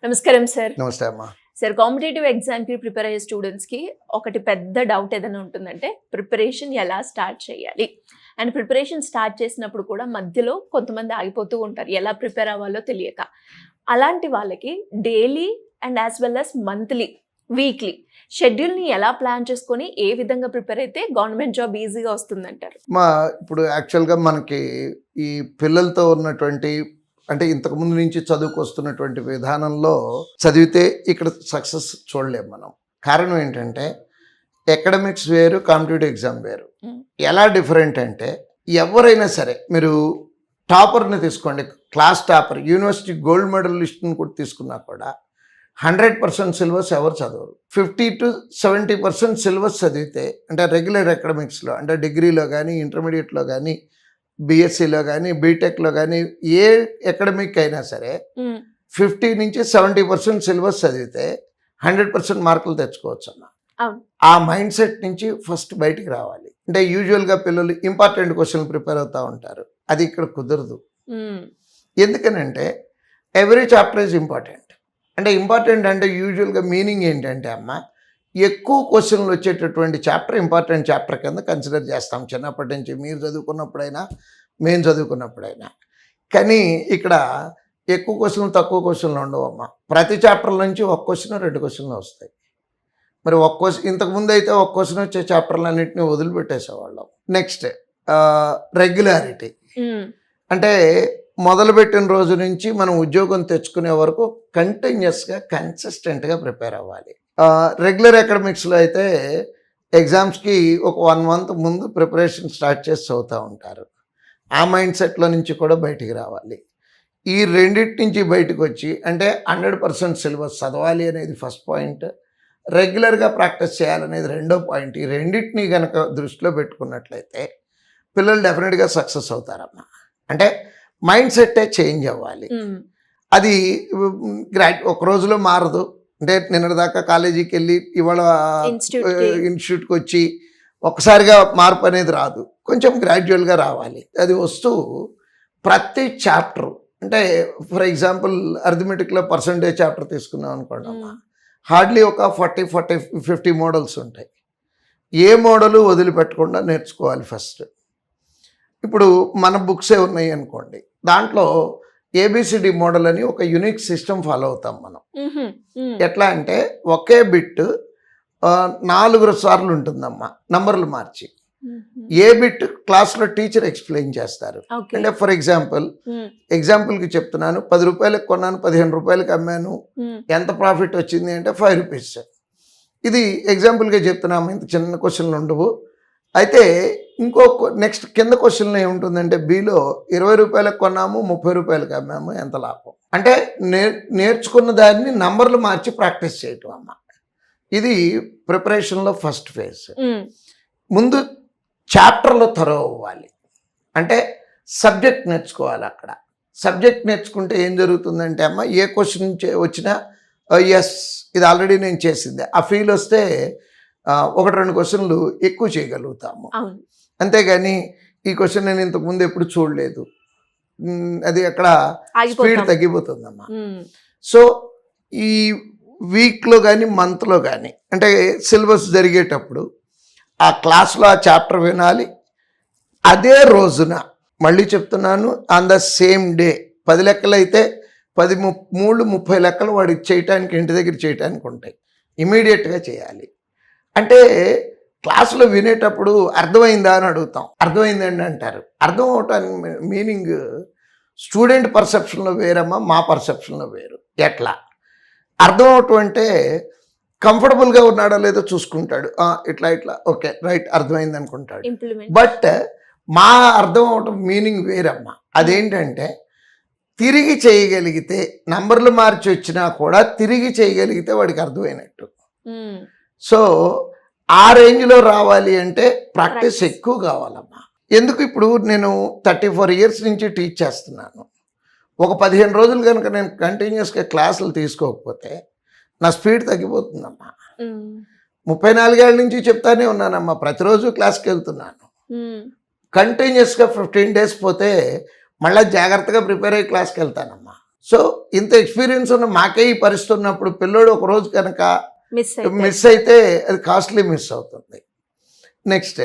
నమస్కారం సార్. నమస్తే అమ్మా. సార్, కాంపిటేటివ్ ఎగ్జామ్‌కి ప్రిపేర్ అయ్యే స్టూడెంట్స్‌కి ఒకటి పెద్ద డౌట్ ఏదైనా ఉంటుందంటే ప్రిపరేషన్ ఎలా స్టార్ట్ చేయాలి? అండ్ ప్రిపరేషన్ స్టార్ట్ చేసినప్పుడు కూడా మధ్యలో కొంతమంది ఆగిపోతూ ఉంటారు. ఎలా ప్రిపేర్ అవ్వాలో తెలియక. అలాంటి వాళ్ళకి daily and as well as monthly, weekly షెడ్యూల్‌ని ఎలా ప్లాన్ చేసుకొని ఏ విధంగా ప్రిపేర్ అయితే గవర్నమెంట్ జాబ్ ఈజీగా వస్తుందంటారు? ఇప్పుడు యాక్చువల్గా మనకి ఈ పిల్లలతో ఉన్నటువంటి అంటే ఇంతకుముందు నుంచి చదువుకొస్తున్నటువంటి విధానంలో చదివితే ఇక్కడ సక్సెస్ చూడలేము మనం. కారణం ఏంటంటే అకాడమిక్స్ వేరు, కాంపిటేటివ్ ఎగ్జామ్ వేరు. ఎలా డిఫరెంట్ అంటే ఎవరైనా సరే మీరు టాపర్ని తీసుకోండి, క్లాస్ టాపర్, యూనివర్సిటీ గోల్డ్ మెడలిస్ట్ని కూడా తీసుకున్నా కూడా 100% సిలబస్ ఎవరు చదవరు. 50 to 70% సిలబస్ చదివితే అంటే రెగ్యులర్ అకాడమిక్స్లో అంటే డిగ్రీలో కానీ ఇంటర్మీడియట్లో కానీ బిఎస్సిలో కానీ బీటెక్లో కానీ ఏ అకాడమిక్ అయినా సరే 50 నుంచి 70% సిలబస్ చదివితే 100% మార్కులు తెచ్చుకోవచ్చు అన్న. ఆ మైండ్ సెట్ నుంచి ఫస్ట్ బయటికి రావాలి. అంటే యూజువల్గా పిల్లలు ఇంపార్టెంట్ క్వశ్చన్లు ప్రిపేర్ అవుతూ ఉంటారు, అది ఇక్కడ కుదరదు. ఎందుకనంటే ఎవ్రీ చాప్టర్ ఈజ్ ఇంపార్టెంట్. అంటే ఇంపార్టెంట్ అంటే యూజువల్గా మీనింగ్ ఏంటంటే అమ్మ, ఎక్కువ క్వశ్చన్లు వచ్చేటటువంటి చాప్టర్ ఇంపార్టెంట్ చాప్టర్ కింద కన్సిడర్ చేస్తాం చిన్నప్పటి నుంచి, మీరు చదువుకున్నప్పుడైనా మేము చదువుకున్నప్పుడైనా. కానీ ఇక్కడ ఎక్కువ క్వశ్చన్లు తక్కువ క్వశ్చన్లు ఉండవమ్మా. ప్రతి చాప్టర్ నుంచి ఒక క్వశ్చన్ 2 క్వశ్చన్లు వస్తాయి. మరి ఒక క్వశ్చన్ ఇంతకుముందు అయితే ఒక క్వశ్చన్ వచ్చే చాప్టర్లన్నింటినీ వదిలిపెట్టేసేవాళ్ళం. నెక్స్ట్ రెగ్యులారిటీ, అంటే మొదలుపెట్టిన రోజు నుంచి మనం ఉద్యోగం తెచ్చుకునే వరకు కంటిన్యూస్గా కన్సిస్టెంట్గా ప్రిపేర్ అవ్వాలి. రెగ్యులర్ అకాడమిక్స్లో అయితే ఎగ్జామ్స్కి ఒక 1 month ముందు ప్రిపరేషన్ స్టార్ట్ చేసి చదువుతూ ఉంటారు. ఆ మైండ్ సెట్లో నుంచి కూడా బయటికి రావాలి. ఈ రెండింటి నుంచి బయటకు వచ్చి అంటే 100% సిలబస్ చదవాలి అనేది ఫస్ట్ పాయింట్, రెగ్యులర్గా ప్రాక్టీస్ చేయాలనేది రెండో పాయింట్. ఈ రెండింటినీ కనుక దృష్టిలో పెట్టుకున్నట్లయితే పిల్లలు డెఫినెట్గా సక్సెస్ అవుతారమ్మా. అంటే మైండ్ సెట్టే చేంజ్ అవ్వాలి. అది ఒక రోజులో మారదు. అంటే నిన్నటిదాకా కాలేజీకి వెళ్ళి ఇవాళ ఇన్స్టిట్యూట్కి వచ్చి ఒక్కసారిగా మార్పు అనేది రాదు, కొంచెం గ్రాడ్యువల్గా రావాలి. అది వస్తూ ప్రతి చాప్టరు, అంటే ఫర్ ఎగ్జాంపుల్ అర్థమెటిక్లో పర్సంటేజ్ చాప్టర్ తీసుకున్నాం అనుకోండి, హార్డ్లీ ఒక 40-50 మోడల్స్ ఉంటాయి. ఏ మోడలు వదిలిపెట్టకుండా నేర్చుకోవాలి ఫస్ట్. ఇప్పుడు మన బుక్సే ఉన్నాయి అనుకోండి, దాంట్లో ఏబిసిడి మోడల్ అని ఒక యూనిక్ సిస్టమ్ ఫాలో అవుతాం మనం. ఎట్లా అంటే ఒకే బిట్ 4 సార్లు ఉంటుందమ్మా, నంబర్లు మార్చి. ఏ బిట్ క్లాస్లో టీచర్ ఎక్స్ప్లెయిన్ చేస్తారు. అంటే ఫర్ ఎగ్జాంపుల్కి చెప్తున్నాను, 10 రూపాయలకు కొన్నాను, 15 రూపాయలకి అమ్మాను, ఎంత ప్రాఫిట్ వచ్చింది అంటే 5 రూపీస్. ఇది ఎగ్జాంపుల్గా చెప్తున్నాము, ఇంత చిన్న క్వశ్చన్లు ఉండవు. అయితే ఇంకో నెక్స్ట్ కింద క్వశ్చన్లో ఏముంటుందంటే బిలో 20 రూపాయలకు కొన్నాము, 30 రూపాయలకి అమ్మాము, ఎంత లాభం. అంటే నేర్చుకున్న దాన్ని నంబర్లు మార్చి ప్రాక్టీస్ చేయటం అమ్మ. ఇది ప్రిపరేషన్లో ఫస్ట్ ఫేజ్. ముందు చాప్టర్లో థరో అవ్వాలి, అంటే సబ్జెక్ట్ నేర్చుకోవాలి. అక్కడ సబ్జెక్ట్ నేర్చుకుంటే ఏం జరుగుతుందంటే అమ్మ, ఏ క్వశ్చన్ వచ్చినా ఎస్ ఇది ఆల్రెడీ నేను చేసిందే ఆ ఫీల్ వస్తే 1-2 క్వశ్చన్లు ఎక్కువ చేయగలుగుతాము. అంతేగాని ఈ క్వశ్చన్ నేను ఇంతకుముందు ఎప్పుడు చూడలేదు, అది అక్కడ స్పీడ్ తగ్గిపోతుందమ్మా. సో ఈ వీక్లో కానీ మంత్లో కానీ అంటే సిలబస్ జరిగేటప్పుడు ఆ క్లాస్లో ఆ చాప్టర్ వినాలి. అదే రోజున మళ్ళీ చెప్తున్నాను, ఆన్ ద సేమ్ డే 10 లెక్కలు అయితే 30 లెక్కలు వాడికి చేయటానికి ఇంటి దగ్గర చేయటానికి ఉంటాయి, ఇమీడియట్గా చేయాలి. అంటే క్లాసులో వినేటప్పుడు అర్థమైందా అని అడుగుతాం, అర్థమైందండి అంటారు. అర్థం అవటానికి మీనింగ్ స్టూడెంట్ పర్సెప్షన్లో వేరమ్మా, మా పర్సెప్షన్లో వేరు. ఎట్లా అర్థం అవటం అంటే కంఫర్టబుల్గా ఉన్నాడో లేదో చూసుకుంటాడు, ఇట్లా ఓకే రైట్ అర్థమైంది అనుకుంటాడు. బట్ మా అర్థం అవటం మీనింగ్ వేరమ్మా. అదేంటంటే తిరిగి చేయగలిగితే, నంబర్లు మార్చి వచ్చినా కూడా తిరిగి చేయగలిగితే వాడికి అర్థమైనట్టు. సో ఆ రేంజ్లో రావాలి అంటే ప్రాక్టీస్ ఎక్కువ కావాలమ్మా. ఎందుకు ఇప్పుడు నేను 34 years నుంచి టీచ్ చేస్తున్నాను. ఒక 15 రోజులు కనుక నేను కంటిన్యూస్గా క్లాసులు తీసుకోకపోతే నా స్పీడ్ తగ్గిపోతుందమ్మా. 34 ఏళ్ళ నుంచి చెప్తానే ఉన్నానమ్మా, ప్రతిరోజు క్లాస్కి వెళ్తున్నాను. కంటిన్యూస్గా 15 days పోతే మళ్ళీ జాగ్రత్తగా ప్రిపేర్ అయ్యి క్లాస్కి వెళ్తానమ్మా. సో ఇంత ఎక్స్పీరియన్స్ ఉన్న మాకే ఈ పరిస్థితి ఉన్నప్పుడు పిల్లోడు ఒక రోజు కనుక మిస్ అయితే అది కాస్ట్లీ మిస్ అవుతుంది. నెక్స్ట్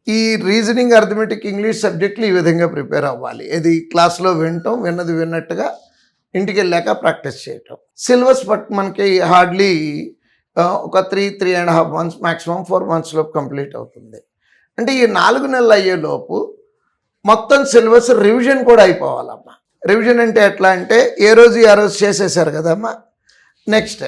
ఈ రీజనింగ్, అర్థమెటిక్, ఇంగ్లీష్ సబ్జెక్టులు ఈ విధంగా ప్రిపేర్ అవ్వాలి. ఇది క్లాస్లో వినటం, విన్నది విన్నట్టుగా ఇంటికి వెళ్ళాక ప్రాక్టీస్ చేయటం. సిలబస్ మనకి హార్డ్లీ ఒక 3.5 months, మ్యాక్సిమం 4 months లోపు కంప్లీట్ అవుతుంది. అంటే ఈ 4 నెలలు అయ్యేలోపు మొత్తం సిలబస్ రివిజన్ కూడా అయిపోవాలమ్మా. రివిజన్ అంటే ఎట్లా అంటే ఏ రోజు ఆ రోజు చేసేసారు కదమ్మా, నెక్స్ట్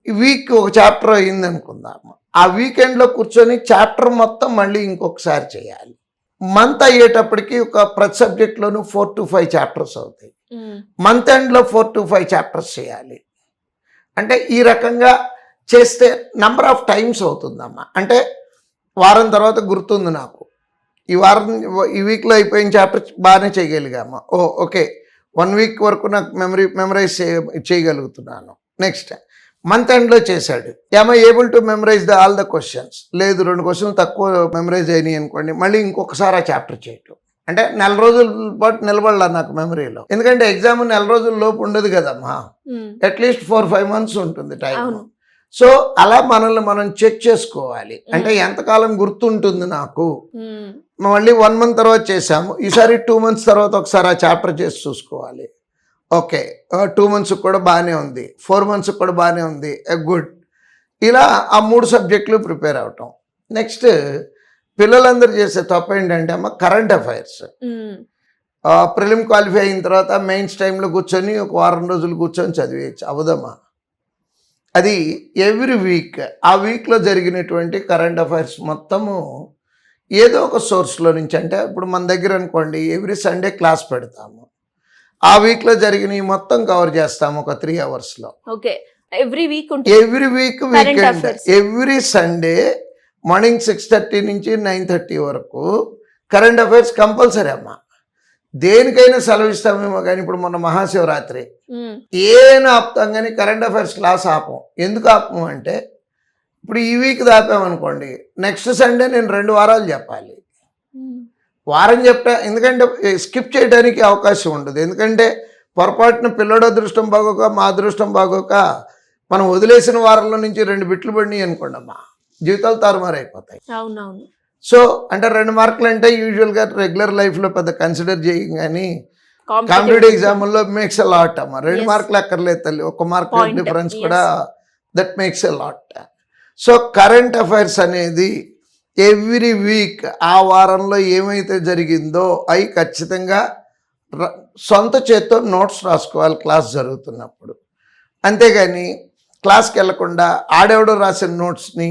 వీక్ ఒక చాప్టర్ అయింది అనుకుందాము, ఆ వీకెండ్లో కూర్చొని చాప్టర్ మొత్తం మళ్ళీ ఇంకొకసారి చేయాలి. మంత్ అయ్యేటప్పటికి ప్రతి సబ్జెక్ట్లోనూ 4 to 5 చాప్టర్స్ అవుతాయి. మంత్ ఎండ్లో 4 to 5 చాప్టర్స్ చేయాలి. అంటే ఈ రకంగా చేస్తే నంబర్ ఆఫ్ టైమ్స్ అవుతుందమ్మా. అంటే వారం తర్వాత గుర్తుంది నాకు, ఈ వీక్లో అయిపోయిన చాప్టర్ బాగానే చేయగలిగామా, ఓకే 1 week వరకు నాకు మెమరైజ్ చేయగలుగుతున్నాను. నెక్స్ట్ మంత్ ఎండ్లో చేశాడు, am I able to memorize all the questions, లేదు 2 questions తక్కువ మెమరైజ్ అయినాయి అనుకోండి, మళ్ళీ ఇంకొకసారి ఆ చాప్టర్ చేయటం. అంటే 4 రోజుల పాటు నిలబడాల నాకు మెమరీలో, ఎందుకంటే ఎగ్జామ్ 4 రోజుల లోపు ఉండదు కదమ్మా, అట్లీస్ట్ 4-5 months ఉంటుంది టైం. సో అలా మనల్ని మనం చెక్ చేసుకోవాలి. అంటే ఎంతకాలం గుర్తుంటుంది నాకు, మళ్ళీ 1 month తర్వాత చేసాము, ఈసారి 2 months తర్వాత ఒకసారి ఆ చాప్టర్ చేసి చూసుకోవాలి. ఓకే 2 months కూడా బాగానే ఉంది, 4 months కూడా బాగానే ఉంది, గుడ్. ఇలా ఆ 3 సబ్జెక్టులు ప్రిపేర్ అవటం. నెక్స్ట్ పిల్లలందరూ చేసే తప్పు ఏంటంటే అమ్మ, కరెంట్ అఫైర్స్ ప్రిలిమ్ క్వాలిఫై అయిన తర్వాత మెయిన్స్ టైంలో కూర్చొని ఒక వారం రోజులు కూర్చొని చదివేయచ్చు, అవదమ్మా. అది ఎవ్రీ వీక్ ఆ వీక్లో జరిగినటువంటి కరెంట్ అఫైర్స్ మొత్తము ఏదో ఒక సోర్స్లో నుంచి, అంటే ఇప్పుడు మన దగ్గర అనుకోండి ఎవ్రీ సండే క్లాస్ పెడతాము, ఆ వీక్లో జరిగినవి మొత్తం కవర్ చేస్తాము ఒక 3 hours. Okay, every week weekend every Sunday morning 6:30 నుంచి 9:30 వరకు కరెంట్ అఫైర్స్ కంపల్సరీ అమ్మా. దేనికైనా సెలవు ఇస్తామేమో కానీ ఇప్పుడు మొన్న మహాశివరాత్రి ఏనా ఆపుతాం కానీ కరెంట్ అఫైర్స్ క్లాస్ ఆపం. ఎందుకు ఆపము అంటే ఇప్పుడు ఈ వీక్ దాపామనుకోండి, నెక్స్ట్ సండే నేను 2 వారాలు చెప్పాలి. వారం చెప్తా, ఎందుకంటే స్కిప్ చేయడానికి అవకాశం ఉండదు. ఎందుకంటే పొరపాటున పిల్లడు అదృష్టం బాగోక మా అదృష్టం బాగోక మనం వదిలేసిన వారంలో నుంచి 2 బిట్లు పడినాయి అనుకోండి అమ్మా, జీవితాలు తారుమారైపోతాయి. అవునవును. సో అంటే 2 మార్కులు అంటే యూజువల్గా రెగ్యులర్ లైఫ్లో పెద్ద కన్సిడర్ చేయం, కానీ కాంపిటేటివ్ ఎగ్జామ్లో మేక్స్ ఎ లాట్ అమ్మా. 2 మార్కులు అక్కర్లేదు తల్లి, 1 మార్క్ డిఫరెన్స్ కూడా that makes a lot. So current affairs అనేది ఎవ్రీ వీక్ ఆ వారంలో ఏమైతే జరిగిందో అవి ఖచ్చితంగా సొంత చేత్తో నోట్స్ రాసుకోవాలి క్లాస్ జరుగుతున్నప్పుడు. అంతేగాని క్లాస్కి వెళ్లకుండా ఆడెవడో రాసిన నోట్స్ని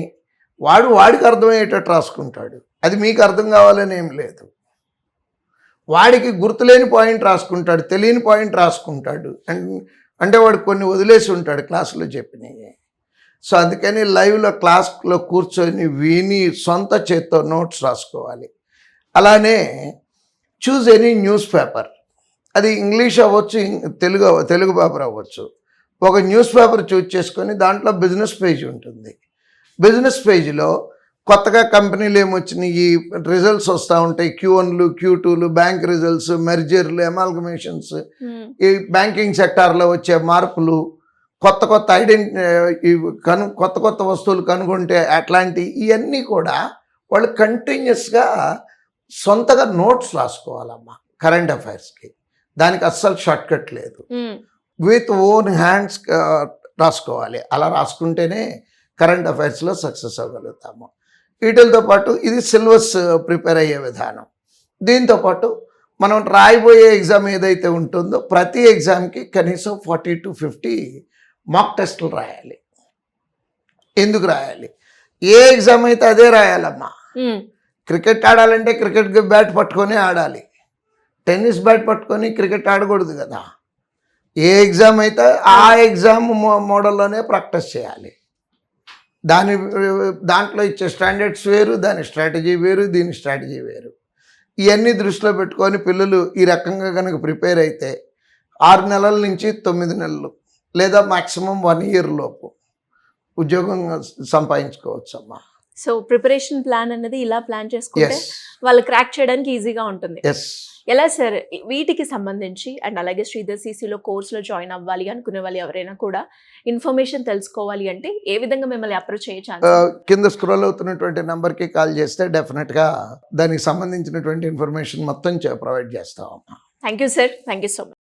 వాడికి అర్థమయ్యేటట్టు రాసుకుంటాడు, అది మీకు అర్థం కావాలని ఏం లేదు. వాడికి గుర్తులేని పాయింట్ రాసుకుంటాడు, తెలియని పాయింట్ రాసుకుంటాడు, అంటే వాడు కొన్ని వదిలేసి ఉంటాడు క్లాసులో చెప్పినవి. సో అందుకని లైవ్లో క్లాస్లో కూర్చొని విని సొంత చేత్తో నోట్స్ రాసుకోవాలి. అలానే చూజ్ ఎనీ న్యూస్ పేపర్, అది ఇంగ్లీష్ అవ్వచ్చు, తెలుగు పేపర్ అవ్వచ్చు. ఒక న్యూస్ పేపర్ చూజ్ చేసుకొని దాంట్లో బిజినెస్ పేజ్ ఉంటుంది. బిజినెస్ పేజ్లో కొత్తగా కంపెనీలు ఏమొచ్చినాయి, రిజల్ట్స్ వస్తూ ఉంటాయి, Q1లు Q2లు, బ్యాంక్ రిజల్ట్స్, మెర్జర్లు, ఎమాల్గమేషన్స్, ఈ బ్యాంకింగ్ సెక్టార్లో వచ్చే మార్పులు, కొత్త కొత్త వస్తువులు కనుగొంటే అట్లాంటి ఇవన్నీ కూడా వాళ్ళు కంటిన్యూస్గా సొంతగా నోట్స్ రాసుకోవాలమ్మా కరెంట్ అఫైర్స్కి. దానికి అస్సలు షార్ట్ కట్ లేదు, విత్ ఓన్ హ్యాండ్స్ రాసుకోవాలి. అలా రాసుకుంటేనే కరెంట్ అఫైర్స్లో సక్సెస్ అవ్వగలుగుతాము. వీటితో పాటు ఇది సిలబస్ ప్రిపేర్ అయ్యే విధానం. దీంతోపాటు మనం రాయబోయే ఎగ్జామ్ ఏదైతే ఉంటుందో ప్రతి ఎగ్జామ్కి కనీసం 40 to 50 మాక్ టెస్టులు రాయాలి. ఎందుకు రాయాలి? ఏ ఎగ్జామ్ అయితే అదే రాయాలమ్మా. క్రికెట్ ఆడాలంటే క్రికెట్ బ్యాట్ పట్టుకొని ఆడాలి, టెన్నిస్ బ్యాట్ పట్టుకొని క్రికెట్ ఆడకూడదు కదా. ఏ ఎగ్జామ్ అయితే ఆ ఎగ్జామ్ మోడల్లోనే ప్రాక్టీస్ చేయాలి. దాంట్లో ఇచ్చే స్టాండర్డ్స్ వేరు, దాని స్ట్రాటజీ వేరు, దీని స్ట్రాటజీ వేరు. ఇవన్నీ దృష్టిలో పెట్టుకొని పిల్లలు ఈ రకంగా కనుక ప్రిపేర్ అయితే 6 నెలల నుంచి 9 నెలలు లేదా మ్యాక్సిమం 1 year లోపు ఉద్యోగం సంపాదించుకోవచ్చు అమ్మా. సో ప్రిపరేషన్ ప్లాన్ అనేది ఇలా ప్లాన్ చేసుకుంటే వాళ్ళు క్రాక్ చేయడానికి ఈజీగా ఉంటుంది. ఎస్. ఎలా సార్ వీటికి సంబంధించి అండ్ అలాగే శ్రీధర్ సిసిలో కోర్సులో జాయిన్ అవ్వాలి అనుకునే వాళ్ళు ఎవరైనా కూడా ఇన్ఫర్మేషన్ తెలుసుకోవాలి అంటే ఏ విధంగా మిమ్మల్ని అప్రోచ్ చేయ ఛాన్స్ కింద స్క్రోల్ అవుతున్నటువంటి నెంబర్కి కాల్ చేస్తే డెఫినెట్గా దానికి సంబంధించినటువంటి ఇన్ఫర్మేషన్ మొత్తం ప్రొవైడ్ చేస్తాం. Thank you sir, thank you so much.